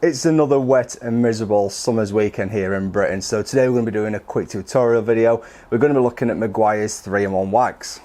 It's another wet and miserable summer's weekend here in Britain, so today we're going to be doing a quick tutorial video. We're going to be looking at Meguiar's 3-in-1 wax.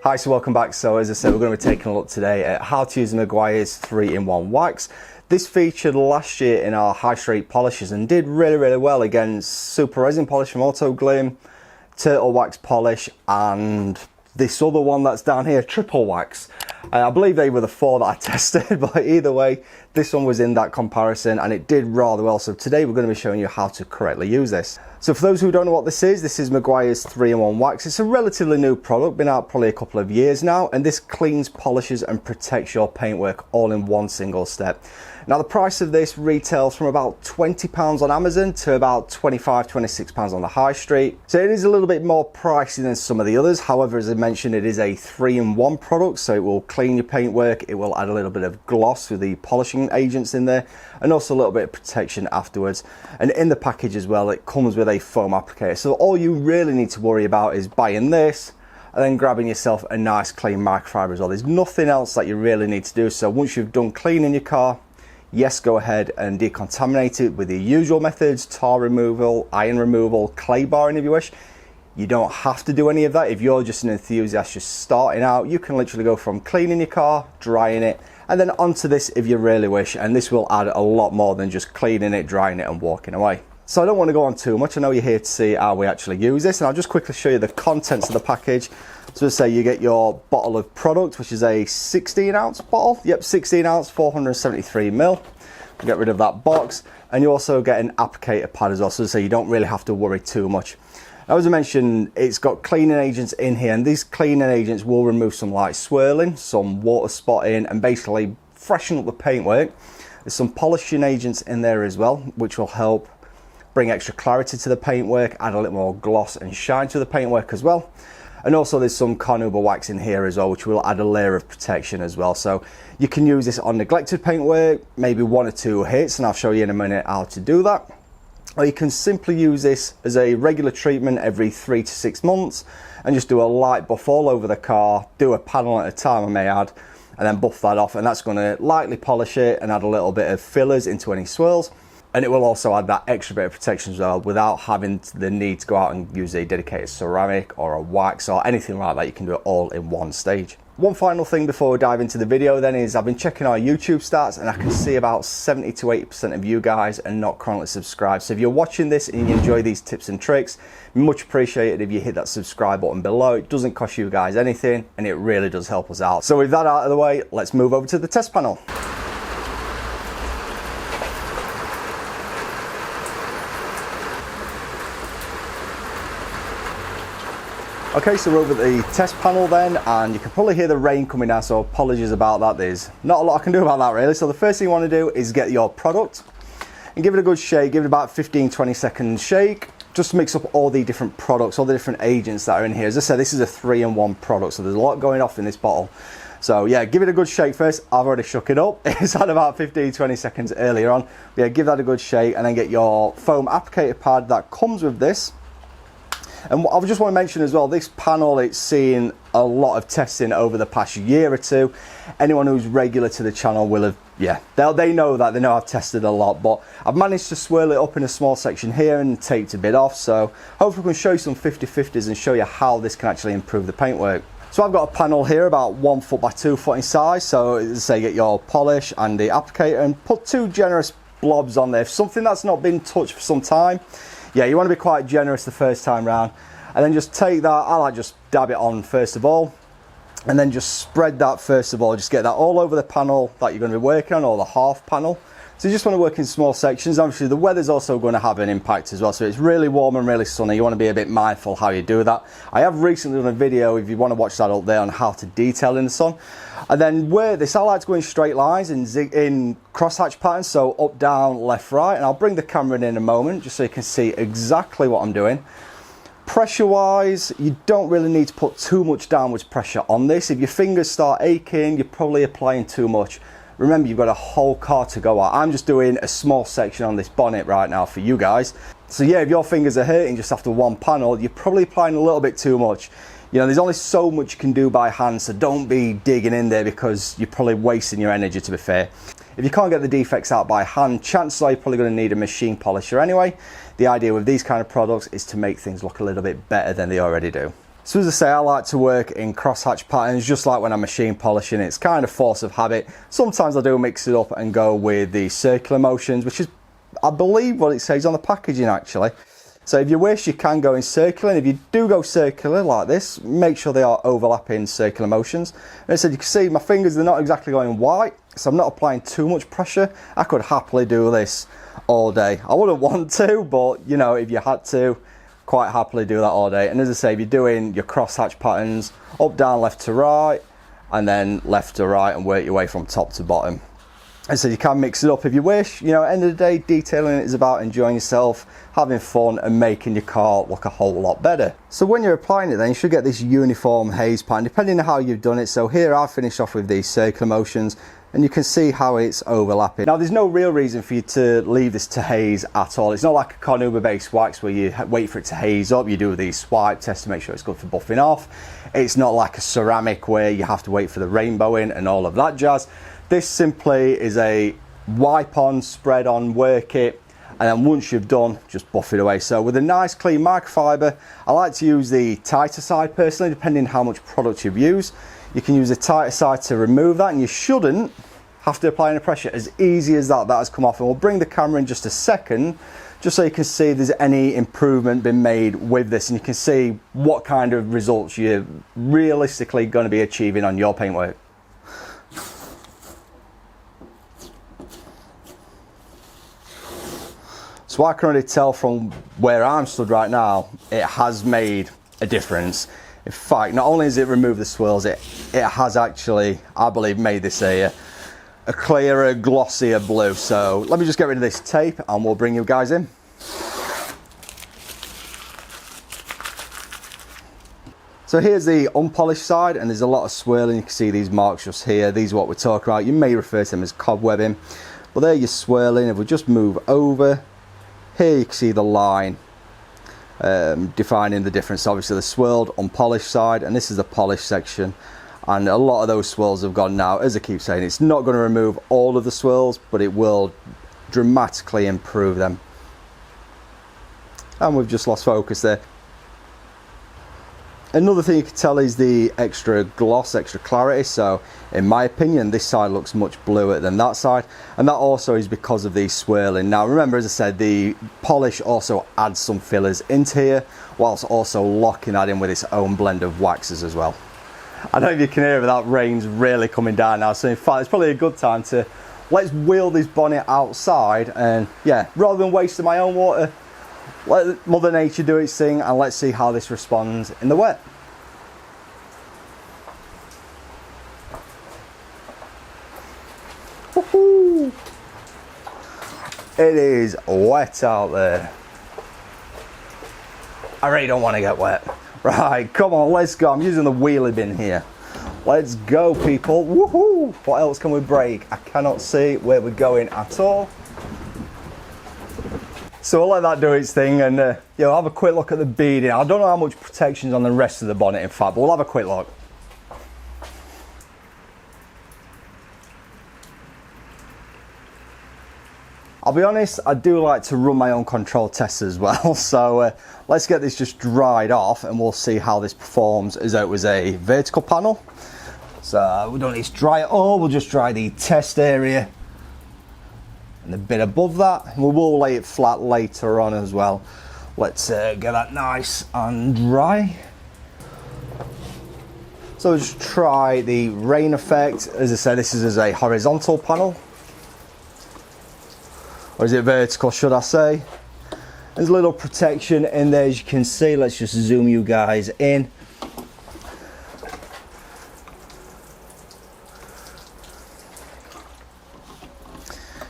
Hi, so welcome back. So as I said, we're going to be taking a look today at how to use Meguiar's 3-in-1 wax. This featured last year in our high street polishes and did really well against super resin polish from Auto Glim, turtle wax polish, and this other one that's down here, triple wax. I believe they were the 4 that I tested, but either way, this one was in that comparison and it did rather well. So today we're going to be showing you how to correctly use this. So for those who don't know what this is Meguiar's 3-in-1 wax. It's a relatively new product, been out probably a couple of years now, and this cleans, polishes and protects your paintwork all in one single step. Now the price of this retails from about £20 on Amazon to about £25–26 on the high street. So it is a little bit more pricey than some of the others. However, as I mentioned, it is a 3-in-1 product, so it will clean your paintwork, it will add a little bit of gloss with the polishing agents in there, and also a little bit of protection afterwards. And in the package as well, it comes with a foam applicator. So all you really need to worry about is buying this and then grabbing yourself a nice clean microfiber as well. There's nothing else that you really need to do. So once you've done cleaning your car, yes, go ahead and decontaminate it with the usual methods: tar removal, iron removal, clay barring if you wish. You don't have to do any of that. If you're just an enthusiast just starting out, you can literally go from cleaning your car, drying it, and then onto this if you really wish. And this will add a lot more than just cleaning it, drying it and walking away. So I don't want to go on too much. I know you're here to see how we actually use this, and I'll just quickly show you the contents of the package. So say you get your bottle of product, which is a 16-ounce bottle. Yep, 16 ounce, 473 ml. Get rid of that box, and you also get an applicator pad as well. So you don't really have to worry too much. Now, as I mentioned, it's got cleaning agents in here, and these cleaning agents will remove some light swirling, some water spotting, and basically freshen up the paintwork. There's some polishing agents in there as well, which will help bring extra clarity to the paintwork, add a little more gloss and shine to the paintwork as well. And also there's some carnauba wax in here as well, which will add a layer of protection as well. So you can use this on neglected paintwork, maybe 1 or 2 hits, and I'll show you in a minute how to do that. Or you can simply use this as a regular treatment every 3 to 6 months and just do a light buff all over the car, do a panel at a time I may add, and then buff that off, and that's going to lightly polish it and add a little bit of fillers into any swirls. And it will also add that extra bit of protection as well without having the need to go out and use a dedicated ceramic or a wax or anything like that. You can do it all in one stage. One final thing before we dive into the video then is I've been checking our YouTube stats, and I can see about 70 to 80% of you guys are not currently subscribed. So if you're watching this and you enjoy these tips and tricks, much appreciated if you hit that subscribe button below. It doesn't cost you guys anything and it really does help us out. So with that out of the way, let's move over to the test panel. Okay, so we're over at the test panel then, and you can probably hear the rain coming down, so apologies about that. There's not a lot I can do about that really. So the first thing you want to do is get your product and give it a good shake. Give it about 15–20 seconds shake, just to mix up all the different products, all the different agents that are in here. As I said, this is a 3-in-1 product, so there's a lot going off in this bottle. So yeah, give it a good shake first. I've already shook it up. It's had about 15–20 seconds earlier on. But yeah, give that a good shake and then get your foam applicator pad that comes with this. And I just want to mention as well, this panel, it's seen a lot of testing over the past year or two. Anyone who's regular to the channel will have, yeah, they know that, they know I've tested a lot, but I've managed to swirl it up in a small section here and taped a bit off. So hopefully we can show you some 50/50s and show you how this can actually improve the paintwork. So I've got a panel here about 1 foot by 2 foot in size. So as I say, get your polish and the applicator and put 2 generous blobs on there. Something that's not been touched for some time. Yeah, you want to be quite generous the first time round, and then just take that. I like just dab it on first of all, and then just spread that first of all. Just get that all over the panel that you're going to be working on, or the half panel. So you just want to work in small sections. Obviously the weather's also going to have an impact as well, so it's really warm and really sunny. You want to be a bit mindful how you do that. I have recently done a video, if you want to watch that up there, on how to detail in the sun. And then where this, I like to go in straight lines in crosshatch patterns, so up, down, left, right. And I'll bring the camera in a moment just so you can see exactly what I'm doing. Pressure wise, you don't really need to put too much downwards pressure on this. If your fingers start aching, you're probably applying too much. Remember, you've got a whole car to go at. I'm just doing a small section on this bonnet right now for you guys. So yeah, if your fingers are hurting just after one panel, you're probably applying a little bit too much. You know, there's only so much you can do by hand, so don't be digging in there because you're probably wasting your energy, to be fair. If you can't get the defects out by hand, chances are you're probably going to need a machine polisher anyway. The idea with these kind of products is to make things look a little bit better than they already do. So as I say, I like to work in crosshatch patterns, just like when I'm machine polishing. It's kind of force of habit. Sometimes I do mix it up and go with the circular motions, which is, I believe, what it says on the packaging actually. So if you wish, you can go in circular, and if you do go circular like this, make sure they are overlapping circular motions. And as I said, you can see my fingers, they're not exactly going white, so I'm not applying too much pressure. I could happily do this all day. I wouldn't want to, but you know, if you had to, quite happily do that all day. And as I say, if you're doing your crosshatch patterns, up, down, left to right, and then left to right, and work your way from top to bottom. And so you can mix it up if you wish. You know, at the end of the day, detailing it is about enjoying yourself, having fun, and making your car look a whole lot better. So when you're applying it then, you should get this uniform haze pattern, depending on how you've done it. So here I finish off with these circular motions, and you can see how it's overlapping. Now there's no real reason for you to leave this to haze at all. It's not like a carnauba based wax where you wait for it to haze up. You do these swipe tests to make sure it's good for buffing off. It's not like a ceramic where you have to wait for the rainbowing and all of that jazz. This simply is a wipe on, spread on, work it, and then once you've done, just buff it away. So with a nice clean microfiber, I like to use the tighter side personally, depending on how much product you've used. You can use the tighter side to remove that, and you shouldn't have to apply any pressure. As easy as that, that has come off. And we'll bring the camera in just a second, just so you can see if there's any improvement been made with this, and you can see what kind of results you're realistically going to be achieving on your paintwork. So I can already tell from where I'm stood right now, it has made a difference. In fact, not only has it removed the swirls, it has actually, I believe, made this a clearer, glossier blue. So let me just get rid of this tape and we'll bring you guys in. So here's the unpolished side, and there's a lot of swirling. You can see these marks just here. These are what we're talking about. You may refer to them as cobwebbing, but there you're swirling. If we just move over, here you can see the line defining the difference. Obviously the swirled unpolished side, and this is the polished section, and a lot of those swirls have gone now. As I keep saying, it's not going to remove all of the swirls, but it will dramatically improve them. And we've just lost focus there. Another thing you can tell is the extra gloss, extra clarity. So in my opinion, this side looks much bluer than that side, and that also is because of the swirling. Now remember, as I said, the polish also adds some fillers into here, whilst also locking that in with its own blend of waxes as well. I don't know if you can hear, but that rain's really coming down now, so in fact it's probably a good time to let's wheel this bonnet outside, and yeah, rather than wasting my own water, let Mother Nature do its thing, and let's see how this responds in the wet. Woohoo! It is wet out there. I really don't want to get wet. Right, come on, let's go. I'm using the wheelie bin here. Let's go, people. Woohoo! What else can we break? I cannot see where we're going at all. So we'll let that do its thing, and you know, have a quick look at the beading. I don't know how much protection's on the rest of the bonnet, in fact, but we'll have a quick look. I'll be honest, I do like to run my own control tests as well. So let's get this just dried off, and we'll see how this performs as though it was a vertical panel. So we don't need to dry it all. We'll just dry the test area and a bit above that, and we will lay it flat later on as well. Let's get that nice and dry. So just try the rain effect. As I said, this is as a horizontal panel, or is it vertical, should I say? There's a little protection in there, as you can see. Let's just zoom you guys in.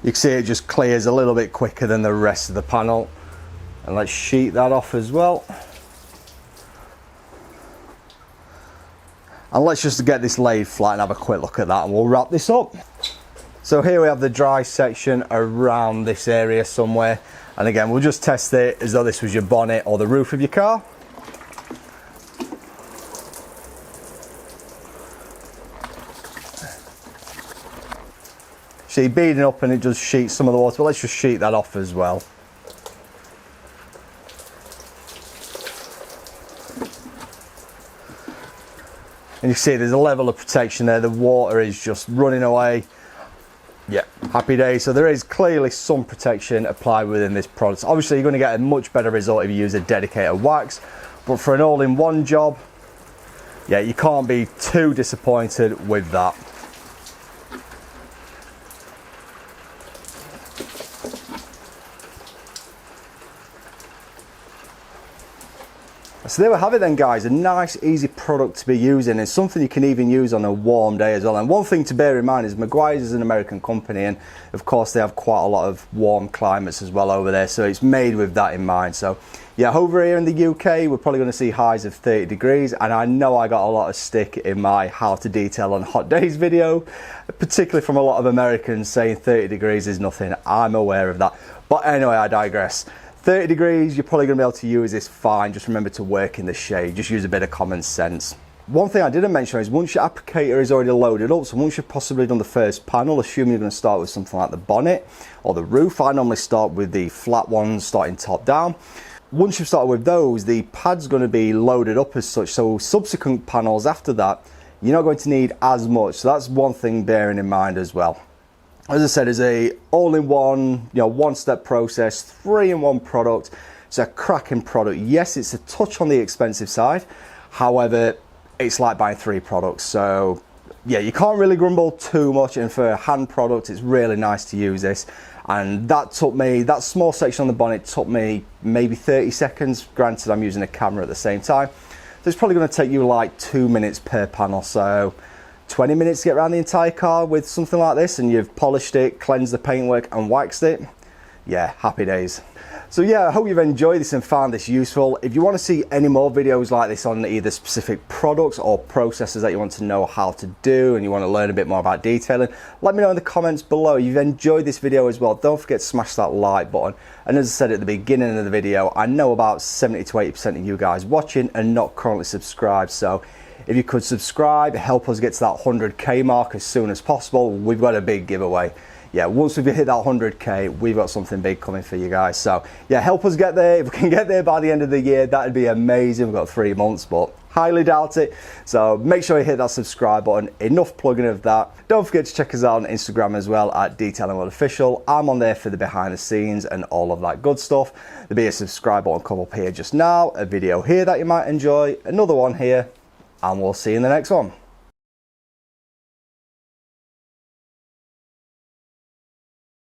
You can see it just clears a little bit quicker than the rest of the panel. And let's sheet that off as well. And let's just get this laid flat and have a quick look at that, and we'll wrap this up. So here we have the dry section around this area somewhere. And again, we'll just test it as though this was your bonnet or the roof of your car. See, beading up and it does sheet some of the water, but let's just sheet that off as well. And you see there's a level of protection there, the water is just running away. Yeah, happy days. So there is clearly some protection applied within this product. Obviously you're going to get a much better result if you use a dedicated wax, but for an all-in-one job, yeah, you can't be too disappointed with that. So there we have it then, guys, a nice easy product to be using, and something you can even use on a warm day as well. And one thing to bear in mind is Meguiars is an American company, and of course they have quite a lot of warm climates as well over there, so it's made with that in mind. So yeah, over here in the UK we're probably going to see highs of 30 degrees, and I know I got a lot of stick in my how to detail on hot days video, particularly from a lot of Americans saying 30 degrees is nothing. I'm aware of that, but anyway, I digress. 30 degrees, you're probably going to be able to use this fine. Just remember to work in the shade. Just use a bit of common sense. One thing I didn't mention is once your applicator is already loaded up, so once you've possibly done the first panel, assuming you're going to start with something like the bonnet or the roof, I normally start with the flat ones, starting top down. Once you've started with those, the pad's going to be loaded up as such, so subsequent panels after that, you're not going to need as much. So that's one thing bearing in mind as well. As I said, it's a all-in-one, one-step process, 3-in-1 product. It's a cracking product. Yes, it's a touch on the expensive side. However, it's like buying 3 products. So yeah, you can't really grumble too much. And for a hand product, it's really nice to use this. And that small section on the bonnet took me maybe 30 seconds. Granted, I'm using a camera at the same time. So it's probably going to take you like 2 minutes per panel. So 20 minutes to get around the entire car with something like this, and you've polished it, cleansed the paintwork and waxed it. Yeah, happy days. So yeah, I hope you've enjoyed this and found this useful. If you want to see any more videos like this on either specific products or processes that you want to know how to do and you want to learn a bit more about detailing, let me know in the comments below. If you've enjoyed this video as well, don't forget to smash that like button. And as I said at the beginning of the video, I know about 70 to 80% of you guys watching are not currently subscribed, so if you could subscribe, help us get to that 100k mark as soon as possible. We've got a big giveaway. Yeah, once we've hit that 100k, we've got something big coming for you guys. So yeah, help us get there. If we can get there by the end of the year, that'd be amazing. We've got 3 months, but highly doubt it. So make sure you hit that subscribe button. Enough plugging of that. Don't forget to check us out on Instagram as well at Detailing World Official. I'm on there for the behind the scenes and all of that good stuff. There'll be a subscribe button come up here just now, a video here that you might enjoy, another one here, and we'll see you in the next one.